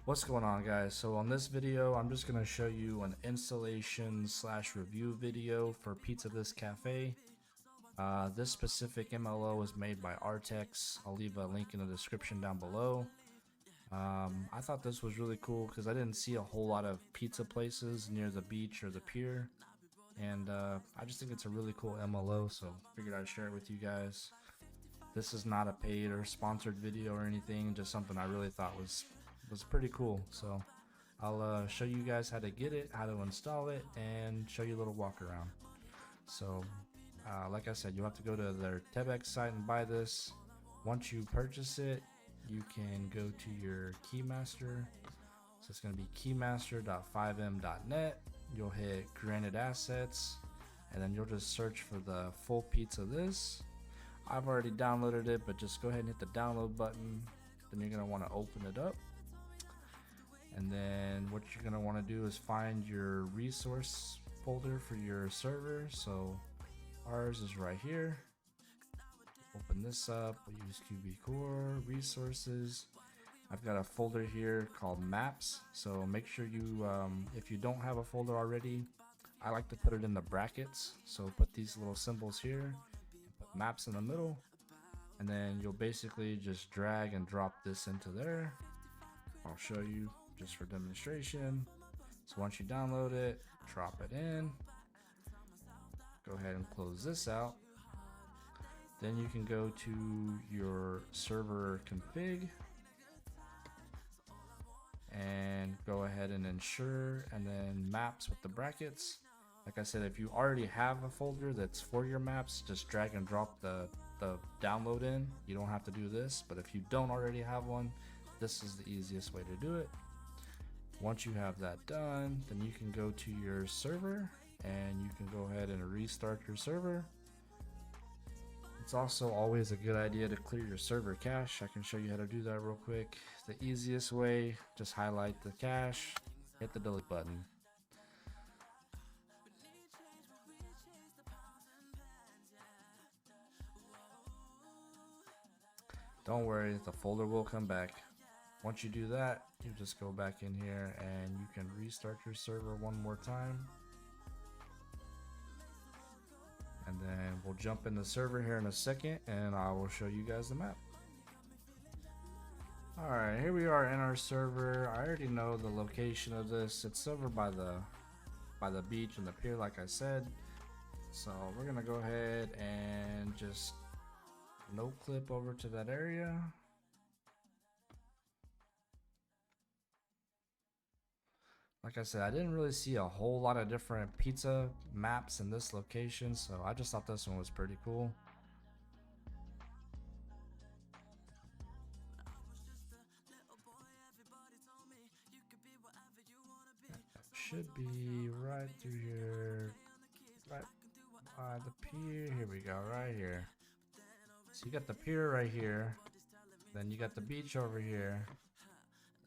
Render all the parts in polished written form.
What's going on, guys? So on this video I'm just going to show you an installation slash review video for Pizza This Cafe. This specific MLO is made by Artex. I'll leave a link in the description down below. I thought this was really cool because I didn't see a whole lot of pizza places near the beach or the pier, and I just think it's a really cool MLO, so figured I'd share it with you guys. This is not a paid or sponsored video or anything, just something I really thought was pretty cool. So I'll show you guys how to get it, how to install it, and show you a little walk around. So like I said, you'll have to go to their Tebex site and buy this. Once you purchase it, you can go to your keymaster. So it's going to be keymaster.fivem.net. You'll hit granted assets, and then you'll just search for the full Pizza This. I've already downloaded it, but just go ahead and hit the download button. Then you're going to want to open it up. And then what you're going to want to do is find your resource folder for your server. So ours is right here. Open this up. We use QB Core resources. I've got a folder here called maps. So make sure you, if you don't have a folder already, I like to put it in the brackets. So put these little symbols here, put maps in the middle, and then you'll basically just drag and drop this into there. I'll show you just for demonstration. So once you download it, drop it in, go ahead and close this out. Then you can go to your server config and go ahead and ensure, and then maps with the brackets. Like I said, if you already have a folder that's for your maps, just drag and drop the download in. You don't have to do this, but if you don't already have one, this is the easiest way to do it. Once you have that done, then you can go to your server and you can go ahead and restart your server. It's also always a good idea to clear your server cache. I can show you how to do that real quick. The easiest way, just highlight the cache, hit the delete button. Don't worry, the folder will come back. Once you do that, you just go back in here and you can restart your server one more time. And then we'll jump in the server here in a second and I will show you guys the map. Alright, here we are in our server. I already know the location of this. It's over by the beach and the pier, like I said. So we're gonna go ahead and just no clip over to that area. Like I said, I didn't really see a whole lot of different pizza maps in this location, so I just thought this one was pretty cool. Should be right through here, right by the pier. Here we go, right here. So you got the pier right here, then you got the beach over here,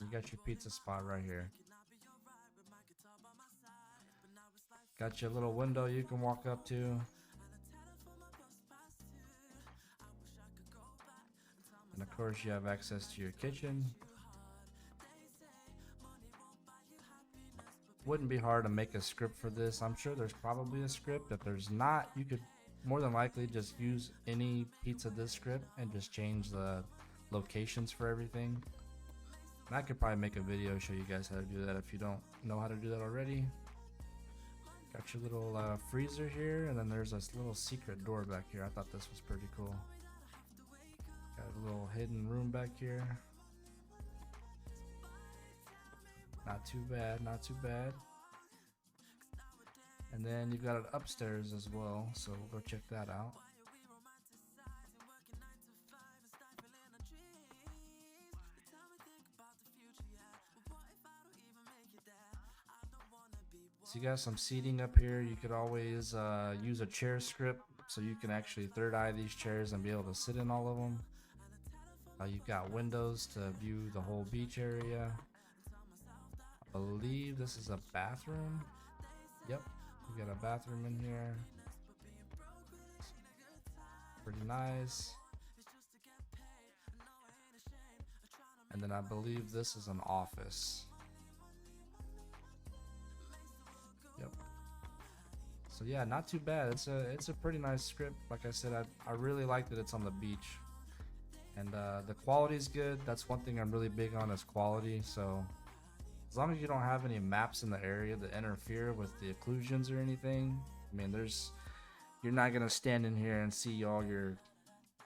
you got your pizza spot right here. Got your little window you can walk up to. And of course you have access to your kitchen. Wouldn't be hard to make a script for this. I'm sure there's probably a script. If there's not, you could more than likely just use any Pizza This script and just change the locations for everything. And I could probably make a video show you guys how to do that if you don't know how to do that already. Got your little freezer here, and then there's this little secret door back here. I thought this was pretty cool. Got a little hidden room back here. Not too bad, not too bad. And then you've got it upstairs as well, so we'll go check that out. So you got some seating up here. You could always use a chair script so you can actually third eye these chairs and be able to sit in all of them. You've got windows to view the whole beach area. I believe this is a bathroom. Yep, you got a bathroom in here. Pretty nice. And then I believe this is an office. Yep. So yeah, not too bad. It's a pretty nice script. Like I said, I really like that it's on the beach, and the quality is good. That's one thing I'm really big on is quality. So as long as you don't have any maps in the area that interfere with the occlusions or anything, I mean, you're not gonna stand in here and see all your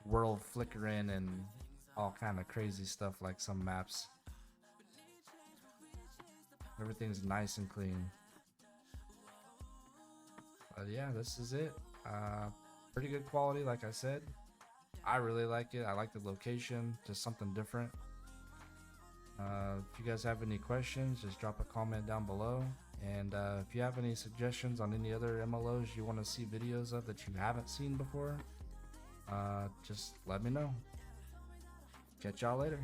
world flickering and all kind of crazy stuff like some maps. Everything's nice and clean. But yeah, this is it. Pretty good quality, like I said. I really like it. I like the location, just something different. If you guys have any questions, just drop a comment down below. And if you have any suggestions on any other MLOs you want to see videos of that you haven't seen before, just let me know. Catch y'all later.